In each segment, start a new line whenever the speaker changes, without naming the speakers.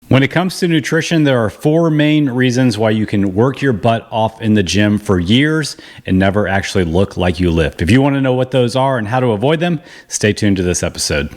When it comes to nutrition, there are four main reasons why you can work your butt off in the gym for years and never actually look like you lift. If you want to know what those are and how to avoid them, stay tuned to this episode.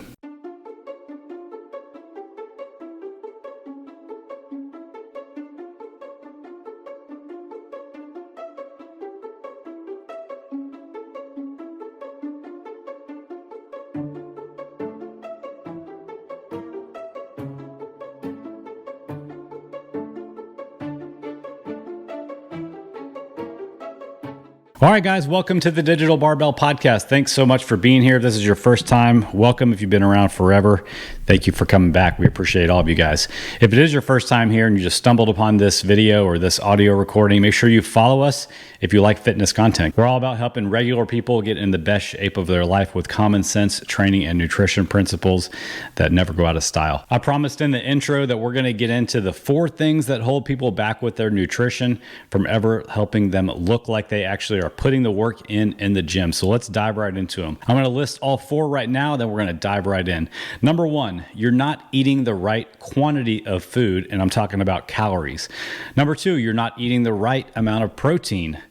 All right, guys, welcome to the Digital Barbell Podcast. Thanks so much for being here. If this is your first time, welcome. If you've been around forever, thank you for coming back. We appreciate all of you guys. If it is your first time here and you just stumbled upon this video or this audio recording, make sure you follow us if you like fitness content. We're all about helping regular people get in the best shape of their life with common sense training and nutrition principles that never go out of style. I promised in the intro that we're going to get into the four things that hold people back with their nutrition from ever helping them look like they actually are putting the work in the gym. So let's dive right into them. I'm going to list all four right now, then we're going to dive right in. Number one, you're not eating the right quantity of food, and I'm talking about calories. Number two, you're not eating the right amount of protein.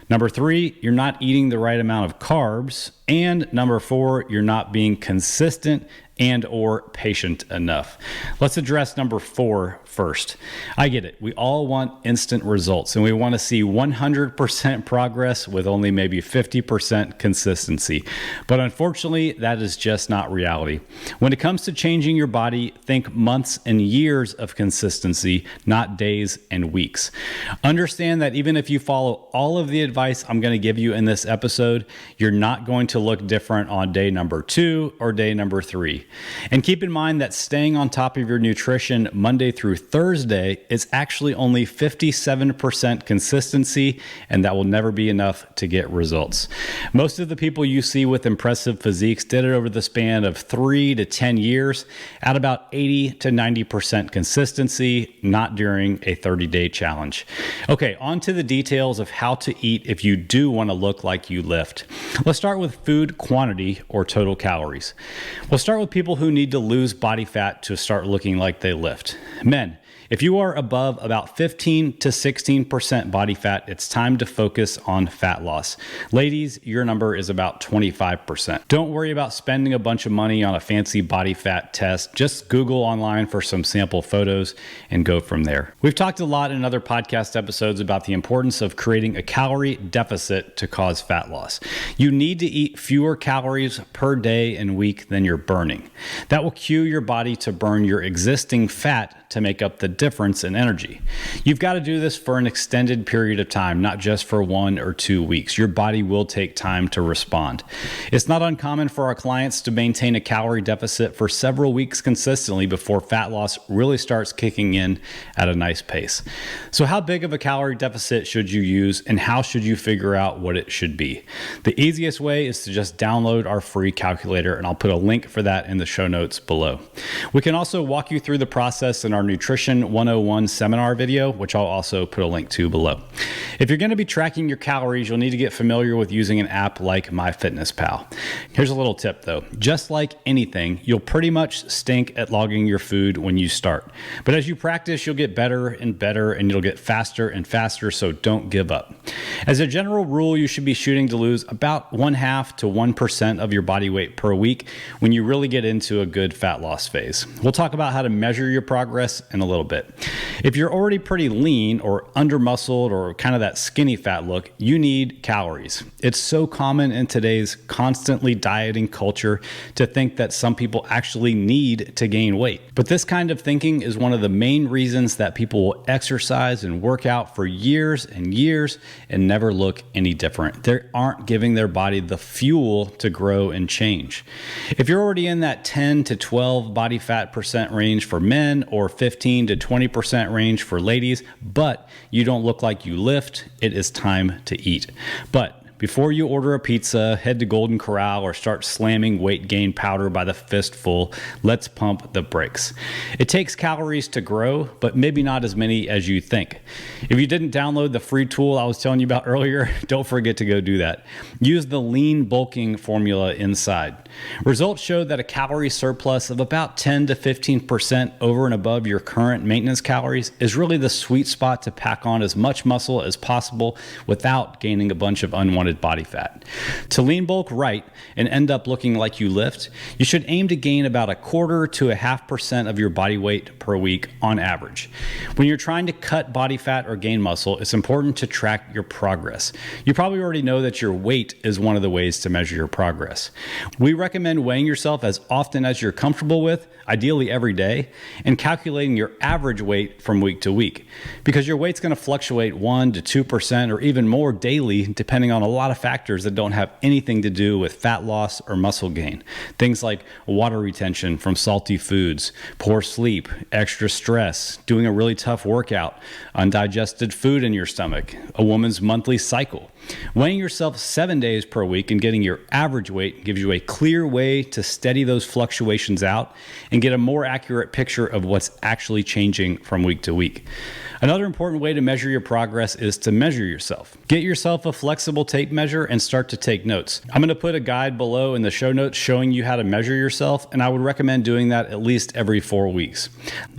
Number three, you're not eating the right amount of carbs. And number four, you're not being consistent and or patient enough. Let's address number four first. I get it. We all want instant results and we want to see 100% progress with only maybe 50% consistency. But unfortunately, that is just not reality. When it comes to changing your body, think months and years of consistency, not days and weeks. Understand that even if you follow all of the advice I'm going to give you in this episode, you're not going to look different on day number 2 or day number 3. And keep in mind that staying on top of your nutrition Monday through Thursday is actually only 57% consistency, and that will never be enough to get results. Most of the people you see with impressive physiques did it over the span of 3 to 10 years at about 80 to 90% consistency, not during a 30-day challenge. Okay, on to the details of how to eat if you do want to look like you lift. Let's start with food quantity or total calories. We'll start with people who need to lose body fat to start looking like they lift. Men, if you are above about 15 to 16% body fat, it's time to focus on fat loss. Ladies, your number is about 25%. Don't worry about spending a bunch of money on a fancy body fat test. Just Google online for some sample photos and go from there. We've talked a lot in other podcast episodes about the importance of creating a calorie deficit to cause fat loss. You need to eat fewer calories per day and week than you're burning. That will cue your body to burn your existing fat to make up the difference in energy. You've got to do this for an extended period of time, not just for 1 or 2 weeks. Your body will take time to respond. It's not uncommon for our clients to maintain a calorie deficit for several weeks consistently before fat loss really starts kicking in at a nice pace. So how big of a calorie deficit should you use, and how should you figure out what it should be? The easiest way is to just download our free calculator, and I'll put a link for that in the show notes below. We can also walk you through the process in our Nutrition 101 seminar video, which I'll also put a link to below. If you're going to be tracking your calories, you'll need to get familiar with using an app like MyFitnessPal. Here's a little tip though. Just like anything, you'll pretty much stink at logging your food when you start. But as you practice, you'll get better and better, and you'll get faster and faster, so don't give up. As a general rule, you should be shooting to lose about 0.5 to 1% of your body weight per week when you really get into a good fat loss phase. We'll talk about how to measure your progress in a little bit. If you're already pretty lean or under-muscled or kind of that skinny fat look, you need calories. It's so common in today's constantly dieting culture to think that some people actually need to gain weight. But this kind of thinking is one of the main reasons that people will exercise and work out for years and years and never look any different. They aren't giving their body the fuel to grow and change. If you're already in that 10 to 12 body fat percent range for men or 15 to 20% range for ladies, but you don't look like you lift, it is time to eat. But before you order a pizza, head to Golden Corral, or start slamming weight gain powder by the fistful, let's pump the brakes. It takes calories to grow, but maybe not as many as you think. If you didn't download the free tool I was telling you about earlier, don't forget to go do that. Use the lean bulking formula inside. Results showed that a calorie surplus of about 10 to 15% over and above your current maintenance calories is really the sweet spot to pack on as much muscle as possible without gaining a bunch of unwanted body fat. To lean bulk right and end up looking like you lift, you should aim to gain about 1/4 to 0.5% of your body weight per week on average. When you're trying to cut body fat or gain muscle, it's important to track your progress. You probably already know that your weight is one of the ways to measure your progress. We recommend weighing yourself as often as you're comfortable with, ideally every day, and calculating your average weight from week to week, because your weight's going to fluctuate 1 to 2% or even more daily, depending on a lot of factors that don't have anything to do with fat loss or muscle gain. Things like water retention from salty foods, poor sleep, extra stress, doing a really tough workout, undigested food in your stomach, a woman's monthly cycle. Weighing yourself 7 days per week and getting your average weight gives you a clear way to steady those fluctuations out and get a more accurate picture of what's actually changing from week to week. Another important way to measure your progress is to measure yourself. Get yourself a flexible tape measure and start to take notes. I'm going to put a guide below in the show notes showing you how to measure yourself, and I would recommend doing that at least every 4 weeks.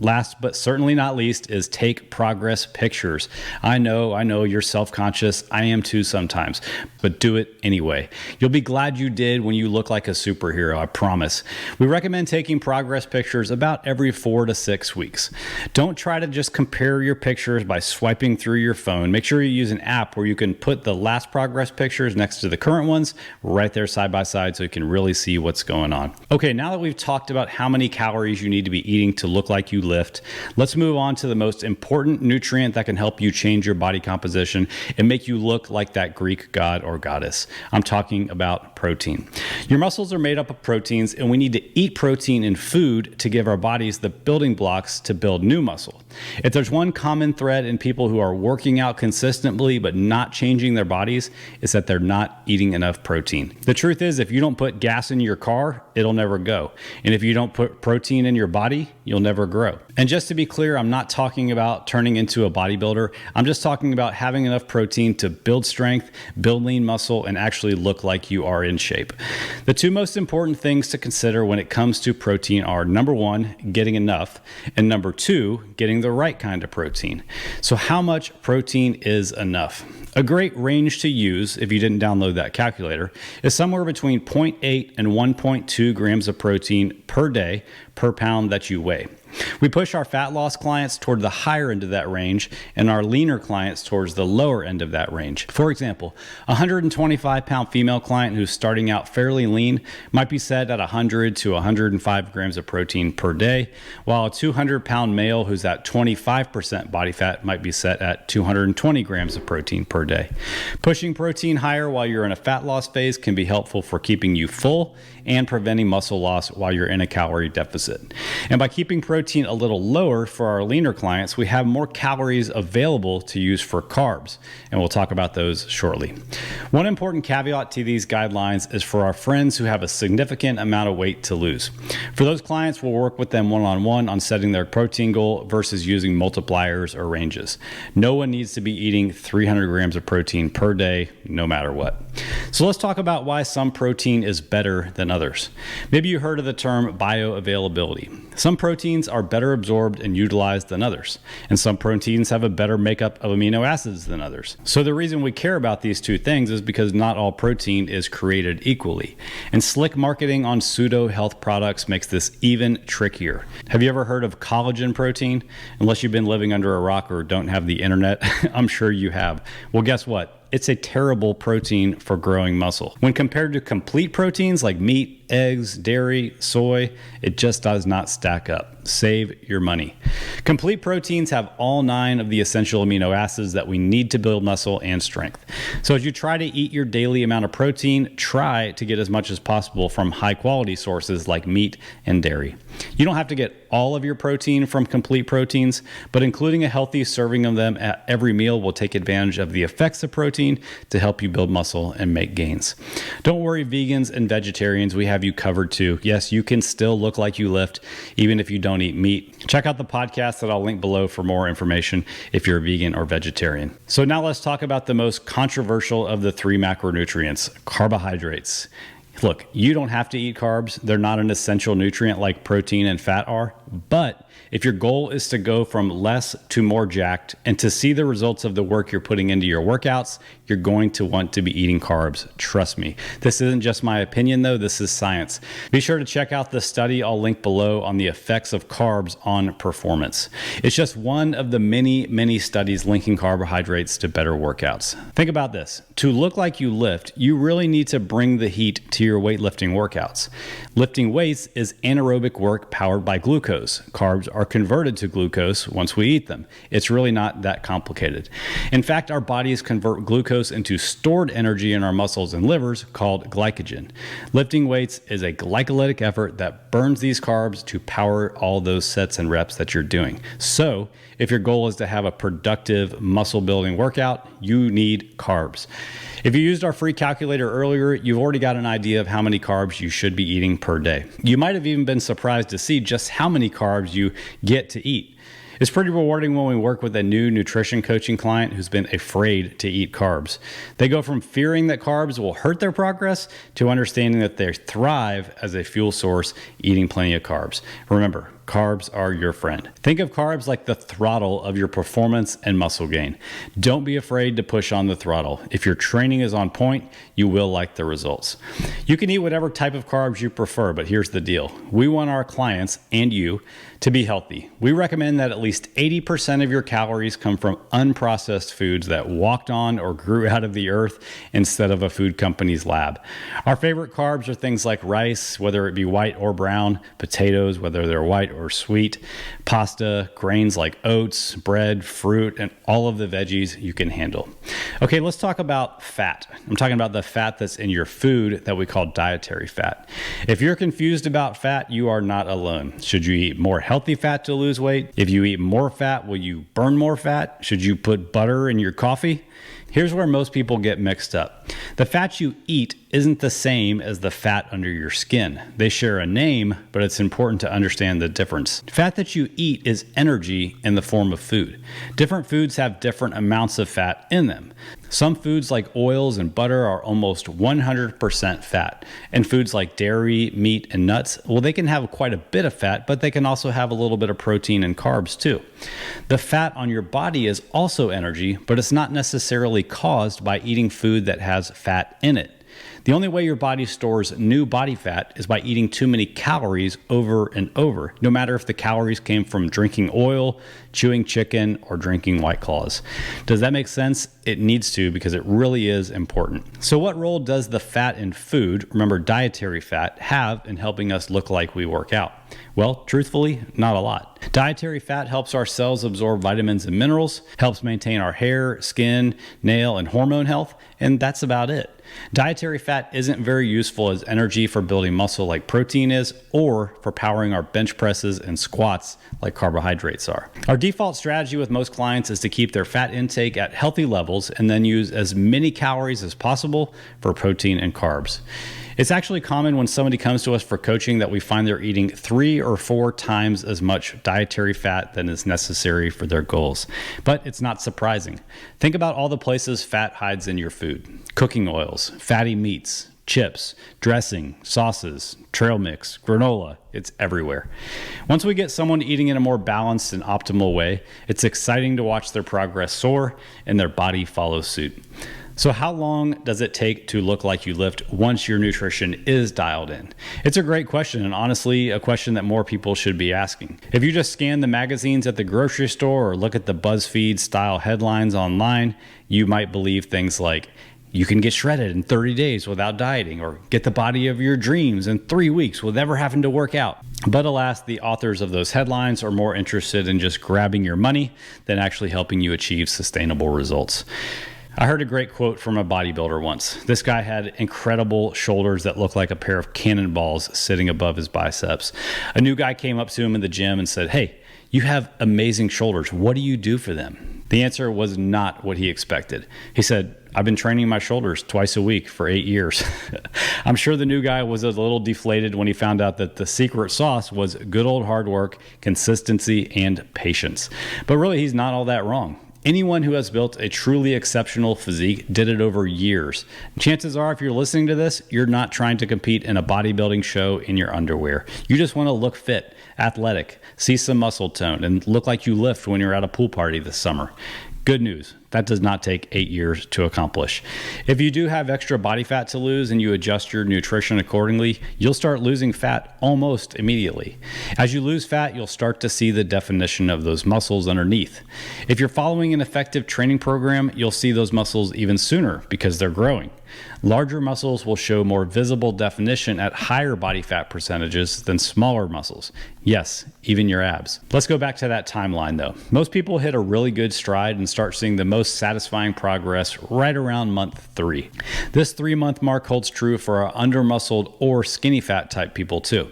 Last but certainly not least is take progress pictures. I know you're self-conscious. I am too sometimes, but do it anyway. You'll be glad you did when you look like a superhero, I promise. We recommend taking progress pictures about every 4 to 6 weeks. Don't try to just compare your pictures by swiping through your phone. Make sure you use an app where you can put the last progress pictures next to the current ones right there side by side so you can really see what's going on. Okay, now that we've talked about how many calories you need to be eating to look like you lift, let's move on to the most important nutrient that can help you change your body composition and make you look like that Greek god or goddess. I'm talking about protein. Your muscles are made up of proteins, and we need to eat protein in food to give our bodies the building blocks to build new muscle. If there's one common thread in people who are working out consistently but not changing their bodies, it's that they're not eating enough protein. The truth is, if you don't put gas in your car, it'll never go. And if you don't put protein in your body, you'll never grow. And just to be clear, I'm not talking about turning into a bodybuilder. I'm just talking about having enough protein to build strength, build lean muscle, and actually look like you are in shape. The two most important things to consider when it comes to protein are, number one, getting enough, and number two, getting the right kind of protein. So how much protein is enough? A great range to use, if you didn't download that calculator, is somewhere between 0.8 and 1.2 grams of protein per day per pound that you weigh. We push our fat loss clients toward the higher end of that range and our leaner clients towards the lower end of that range. For example, a 125-pound female client who's starting out fairly lean might be set at 100 to 105 grams of protein per day, while a 200-pound male who's at 25% body fat might be set at 220 grams of protein per day. Pushing protein higher while you're in a fat loss phase can be helpful for keeping you full and preventing muscle loss while you're in a calorie deficit. And by keeping protein a little lower for our leaner clients, we have more calories available to use for carbs, and we'll talk about those shortly. One important caveat to these guidelines is for our friends who have a significant amount of weight to lose. For those clients, we'll work with them one-on-one on setting their protein goal versus using multipliers or ranges. No one needs to be eating 300 grams of protein per day, no matter what. So let's talk about why some protein is better than others. Maybe you heard of the term bioavailability. Some proteins are better absorbed and utilized than others, and some proteins have a better makeup of amino acids than others. So the reason we care about these two things is because not all protein is created equally, and slick marketing on pseudo health products makes this even trickier. Have you ever heard of collagen protein? Unless you've been living under a rock or don't have the internet, I'm sure you have. Well, guess what? It's a terrible protein for growing muscle. When compared to complete proteins like meat, eggs, dairy, soy, it just does not stack up. Save your money. Complete proteins have all 9 of the essential amino acids that we need to build muscle and strength. So as you try to eat your daily amount of protein, try to get as much as possible from high quality sources like meat and dairy. You don't have to get all of your protein from complete proteins, but including a healthy serving of them at every meal will take advantage of the effects of protein to help you build muscle and make gains. Don't worry, vegans and vegetarians, we have you covered too. Yes, you can still look like you lift even if you don't eat meat. Check out the podcast that I'll link below for more information if you're a vegan or vegetarian. So now let's talk about the most controversial of the 3 macronutrients, carbohydrates. Look, you don't have to eat carbs. They're not an essential nutrient like protein and fat are. But if your goal is to go from less to more jacked and to see the results of the work you're putting into your workouts, you're going to want to be eating carbs. Trust me. This isn't just my opinion, though. This is science. Be sure to check out the study I'll link below on the effects of carbs on performance. It's just one of the many studies linking carbohydrates to better workouts. Think about this. To look like you lift, you really need to bring the heat to your weightlifting workouts. Lifting weights is anaerobic work powered by glucose. Carbs are converted to glucose once we eat them. It's really not that complicated. In fact, our bodies convert glucose into stored energy in our muscles and livers called glycogen. Lifting weights is a glycolytic effort that burns these carbs to power all those sets and reps that you're doing. So, if your goal is to have a productive muscle building workout, you need carbs. If you used our free calculator earlier, you've already got an idea of how many carbs you should be eating per day. You might have even been surprised to see just how many carbs you get to eat. It's pretty rewarding when we work with a new nutrition coaching client who's been afraid to eat carbs. They go from fearing that carbs will hurt their progress to understanding that they thrive as a fuel source, eating plenty of carbs. Remember, carbs are your friend. Think of carbs like the throttle of your performance and muscle gain. Don't be afraid to push on the throttle. If your training is on point, you will like the results. You can eat whatever type of carbs you prefer, but here's the deal. We want our clients and you to be healthy. We recommend that at least 80% of your calories come from unprocessed foods that walked on or grew out of the earth instead of a food company's lab. Our favorite carbs are things like rice, whether it be white or brown, potatoes, whether they're white or sweet, pasta, grains like oats, bread, fruit, and all of the veggies you can handle. Okay, let's talk about fat. I'm talking about the fat that's in your food that we call dietary fat. If you're confused about fat, you are not alone. Should you eat more healthy fat to lose weight? If you eat more fat, will you burn more fat? Should you put butter in your coffee? Here's where most people get mixed up. The fat you eat isn't the same as the fat under your skin. They share a name, but it's important to understand the difference. Fat that you eat is energy in the form of food. Different foods have different amounts of fat in them. Some foods like oils and butter are almost 100% fat. And foods like dairy, meat, and nuts, well, they can have quite a bit of fat, but they can also have a little bit of protein and carbs too. The fat on your body is also energy, but it's not necessarily caused by eating food that has fat in it. The only way your body stores new body fat is by eating too many calories over and over, no matter if the calories came from drinking oil, chewing chicken, or drinking White Claws. Does that make sense? It needs to, because it really is important. So what role does the fat in food, remember dietary fat, have in helping us look like we work out? Well, truthfully, not a lot. Dietary fat helps our cells absorb vitamins and minerals, helps maintain our hair, skin, nail, and hormone health, and that's about it. Dietary fat isn't very useful as energy for building muscle like protein is, or for powering our bench presses and squats like carbohydrates are. Our default strategy with most clients is to keep their fat intake at healthy levels and then use as many calories as possible for protein and carbs. It's actually common when somebody comes to us for coaching that we find they're eating 3 or 4 times as much dietary fat than is necessary for their goals. But it's not surprising. Think about all the places fat hides in your food. Cooking oils, fatty meats, chips, dressing, sauces, trail mix, granola, it's everywhere. Once we get someone eating in a more balanced and optimal way, it's exciting to watch their progress soar and their body follow suit. So how long does it take to look like you lift once your nutrition is dialed in? It's a great question, and honestly, a question that more people should be asking. If you just scan the magazines at the grocery store or look at the BuzzFeed style headlines online, you might believe things like, You can get shredded in 30 days without dieting, or get the body of your dreams in 3 weeks with never having to work out. But alas, the authors of those headlines are more interested in just grabbing your money than actually helping you achieve sustainable results. I heard a great quote from a bodybuilder once. This guy had incredible shoulders that looked like a pair of cannonballs sitting above his biceps. A new guy came up to him in the gym and said, "Hey, you have amazing shoulders. What do you do for them?" The answer was not what he expected. He said, "I've been training my shoulders twice a week for 8 years." I'm sure the new guy was a little deflated when he found out that the secret sauce was good old hard work, consistency, and patience. But really, he's not all that wrong. Anyone who has built a truly exceptional physique did it over years. Chances are, if you're listening to this, you're not trying to compete in a bodybuilding show in your underwear. You just want to look fit, athletic, see some muscle tone, and look like you lift when you're at a pool party this summer. Good news, that does not take 8 years to accomplish. If you do have extra body fat to lose and you adjust your nutrition accordingly, you'll start losing fat almost immediately. As you lose fat, you'll start to see the definition of those muscles underneath. If you're following an effective training program, you'll see those muscles even sooner because they're growing. Larger muscles will show more visible definition at higher body fat percentages than smaller muscles. Yes, even your abs. Let's go back to that timeline though. Most people hit a really good stride and start seeing the most satisfying progress right around month 3. This 3-month mark holds true for our under-muscled or skinny fat type people too.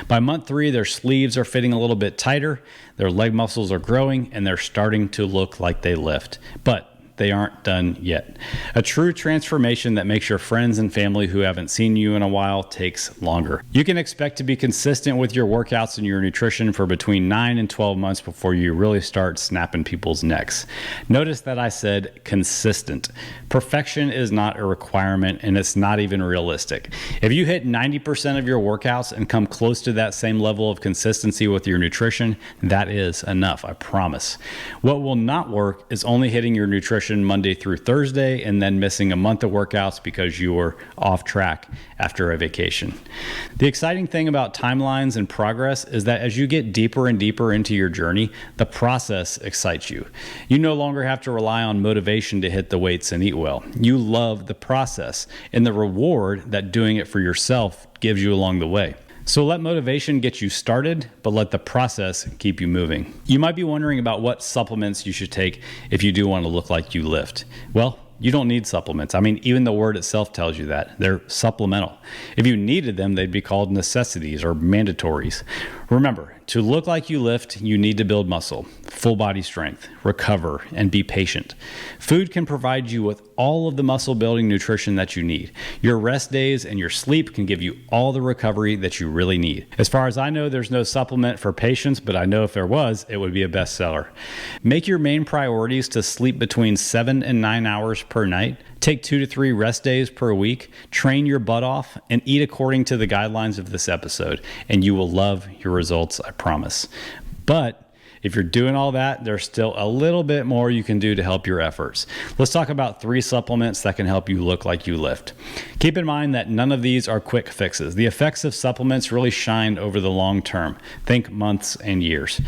By month 3, their sleeves are fitting a little bit tighter, their leg muscles are growing, and they're starting to look like they lift. But they aren't done yet. A true transformation that makes your friends and family who haven't seen you in a while takes longer. You can expect to be consistent with your workouts and your nutrition for between 9 and 12 months before you really start snapping people's necks. Notice that I said consistent. Perfection is not a requirement, and it's not even realistic. If you hit 90% of your workouts and come close to that same level of consistency with your nutrition, that is enough, I promise. What will not work is only hitting your nutrition Monday through Thursday and then missing a month of workouts because you were off track after a vacation. The exciting thing about timelines and progress is that as you get deeper and deeper into your journey, the process excites you. You no longer have to rely on motivation to hit the weights and eat well. You love the process and the reward that doing it for yourself gives you along the way. So let motivation get you started, but let the process keep you moving. You might be wondering about what supplements you should take if you do want to look like you lift. Well, you don't need supplements. I mean, even the word itself tells you that. They're supplemental. If you needed them, they'd be called necessities or mandatories. Remember, to look like you lift, you need to build muscle, full body strength, recover, and be patient. Food can provide you with all of the muscle building nutrition that you need. Your rest days and your sleep can give you all the recovery that you really need. As far as I know, there's no supplement for patience, but I know if there was, it would be a bestseller. Make your main priorities to sleep between 7 and 9 hours per night. Take 2 to 3 rest days per week, train your butt off, and eat according to the guidelines of this episode, and you will love your results, I promise. But if you're doing all that, there's still a little bit more you can do to help your efforts. Let's talk about 3 supplements that can help you look like you lift. Keep in mind that none of these are quick fixes. The effects of supplements really shine over the long term. Think months and years.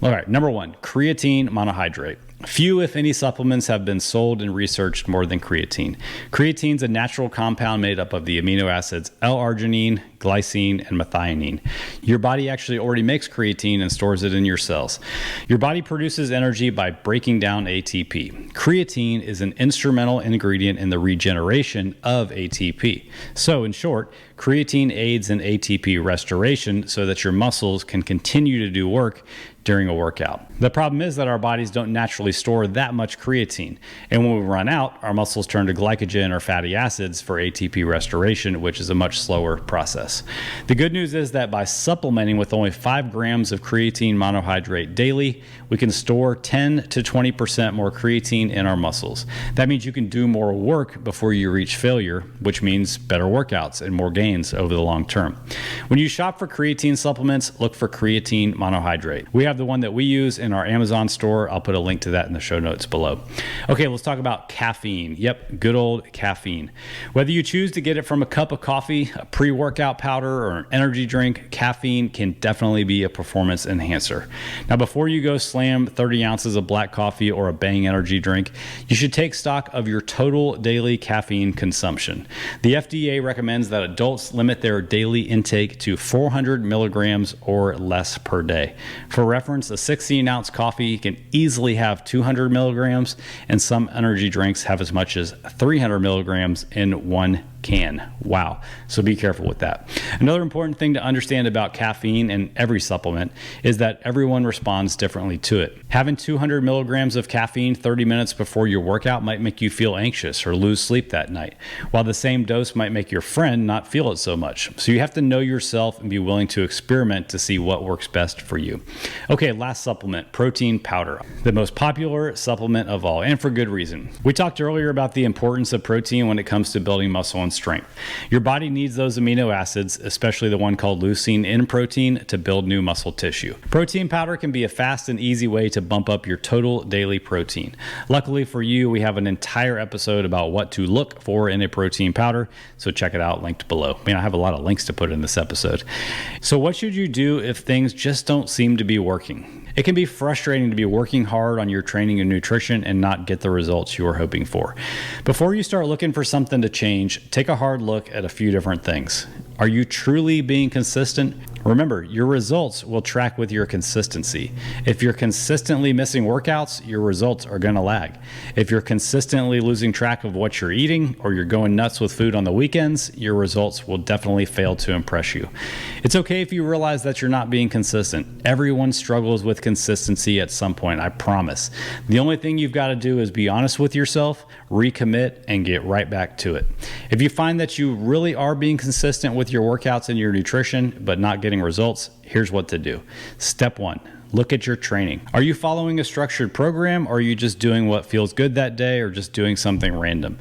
All right, number 1, creatine monohydrate. Few, if any, supplements have been sold and researched more than creatine. Creatine is a natural compound made up of the amino acids L-arginine, glycine, and methionine. Your body actually already makes creatine and stores it in your cells. Your body produces energy by breaking down ATP. Creatine is an instrumental ingredient in the regeneration of ATP. So, in short, creatine aids in ATP restoration so that your muscles can continue to do work during a workout. The problem is that our bodies don't naturally store that much creatine, and when we run out, our muscles turn to glycogen or fatty acids for ATP restoration, which is a much slower process. The good news is that by supplementing with only 5 grams of creatine monohydrate daily, we can store 10 to 20% more creatine in our muscles. That means you can do more work before you reach failure, which means better workouts and more gains over the long term. When you shop for creatine supplements, look for creatine monohydrate. We have have the one that we use in our Amazon store. I'll put a link to that in the show notes below. Okay, let's talk about caffeine. Yep, good old caffeine. Whether you choose to get it from a cup of coffee, a pre-workout powder, or an energy drink, caffeine can definitely be a performance enhancer. Now, before you go slam 30 ounces of black coffee or a Bang energy drink, you should take stock of your total daily caffeine consumption. The FDA recommends that adults limit their daily intake to 400 milligrams or less per day. For reference, a 16-ounce coffee can easily have 200 milligrams, and some energy drinks have as much as 300 milligrams in one can. Wow. So be careful with that. Another important thing to understand about caffeine and every supplement is that everyone responds differently to it. Having 200 milligrams of caffeine 30 minutes before your workout might make you feel anxious or lose sleep that night, while the same dose might make your friend not feel it so much. So you have to know yourself and be willing to experiment to see what works best for you. Okay, last supplement, protein powder, the most popular supplement of all, and for good reason. We talked earlier about the importance of protein when it comes to building muscle and strength. Your body needs those amino acids, especially the one called leucine in protein, to build new muscle tissue. Protein powder can be a fast and easy way to bump up your total daily protein. Luckily for you, we have an entire episode about what to look for in a protein powder, so check it out, linked below. I have a lot of links to put in this episode. So what should you do if things just don't seem to be working? It can be frustrating to be working hard on your training and nutrition and not get the results you are hoping for. Before you start looking for something to change, take a hard look at a few different things. Are you truly being consistent? Remember, your results will track with your consistency. If you're consistently missing workouts, your results are going to lag. If you're consistently losing track of what you're eating or you're going nuts with food on the weekends, your results will definitely fail to impress you. It's okay if you realize that you're not being consistent. Everyone struggles with consistency at some point, I promise. The only thing you've got to do is be honest with yourself, recommit, and get right back to it. If you find that you really are being consistent with your workouts and your nutrition, but not getting results, here's what to do. Step 1. Look at your training. Are you following a structured program, or are you just doing what feels good that day, or just doing something random?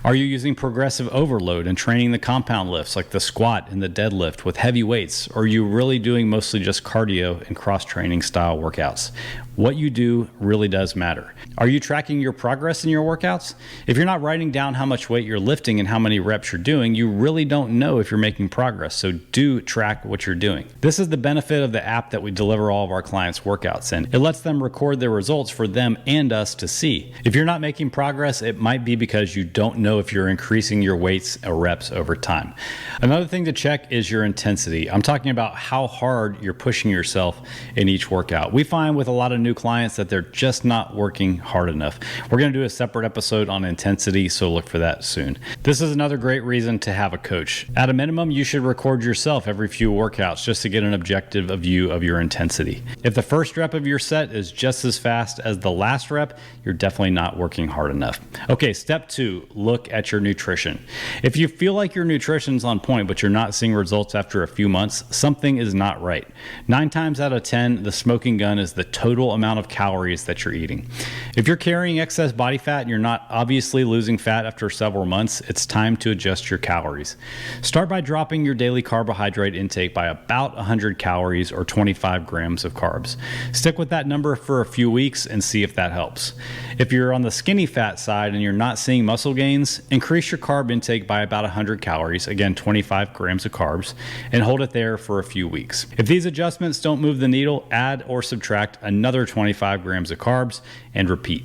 Are you using progressive overload and training the compound lifts like the squat and the deadlift with heavy weights, or are you really doing mostly just cardio and cross-training style workouts? What you do really does matter. Are you tracking your progress in your workouts? If you're not writing down how much weight you're lifting and how many reps you're doing, you really don't know if you're making progress. So do track what you're doing. This is the benefit of the app that we deliver all of our clients' workouts in. It lets them record their results for them and us to see. If you're not making progress, it might be because you don't know if you're increasing your weights or reps over time. Another thing to check is your intensity. I'm talking about how hard you're pushing yourself in each workout. We find with a lot of new clients that they're just not working hard enough. We're going to do a separate episode on intensity, so look for that soon. This is another great reason to have a coach. At a minimum, you should record yourself every few workouts just to get an objective view of your intensity. If the first rep of your set is just as fast as the last rep, you're definitely not working hard enough. Okay, step 2, look at your nutrition. If you feel like your nutrition's on point, but you're not seeing results after a few months, something is not right. 9 times out of 10, the smoking gun is the total amount of calories that you're eating. If you're carrying excess body fat and you're not obviously losing fat after several months, it's time to adjust your calories. Start by dropping your daily carbohydrate intake by about 100 calories or 25 grams of carbs. Stick with that number for a few weeks and see if that helps. If you're on the skinny fat side and you're not seeing muscle gains, increase your carb intake by about 100 calories, again 25 grams of carbs, and hold it there for a few weeks. If these adjustments don't move the needle, add or subtract another 25 grams of carbs and repeat.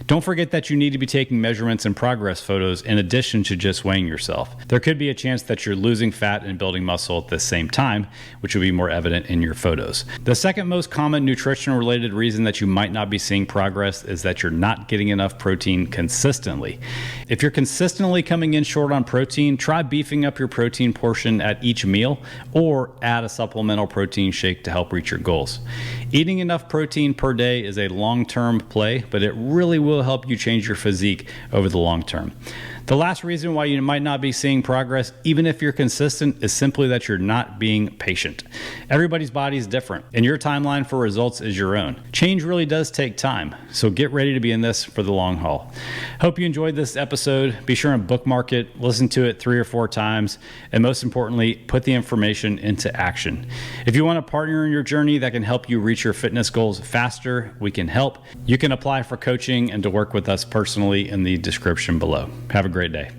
Don't forget that you need to be taking measurements and progress photos in addition to just weighing yourself. There could be a chance that you're losing fat and building muscle at the same time, which will be more evident in your photos. The second most common nutrition-related reason that you might not be seeing progress is that you're not getting enough protein consistently. If you're consistently coming in short on protein, try beefing up your protein portion at each meal or add a supplemental protein shake to help reach your goals. Eating enough protein per day is a long-term play, but it really will help you change your physique over the long term. The last reason why you might not be seeing progress, even if you're consistent, is simply that you're not being patient. Everybody's body is different, and your timeline for results is your own. Change really does take time, so get ready to be in this for the long haul. Hope you enjoyed this episode. Be sure and bookmark it, listen to it 3 or 4 times, and most importantly, put the information into action. If you want a partner in your journey that can help you reach your fitness goals faster, we can help. You can apply for coaching and to work with us personally in the description below. Have a great day.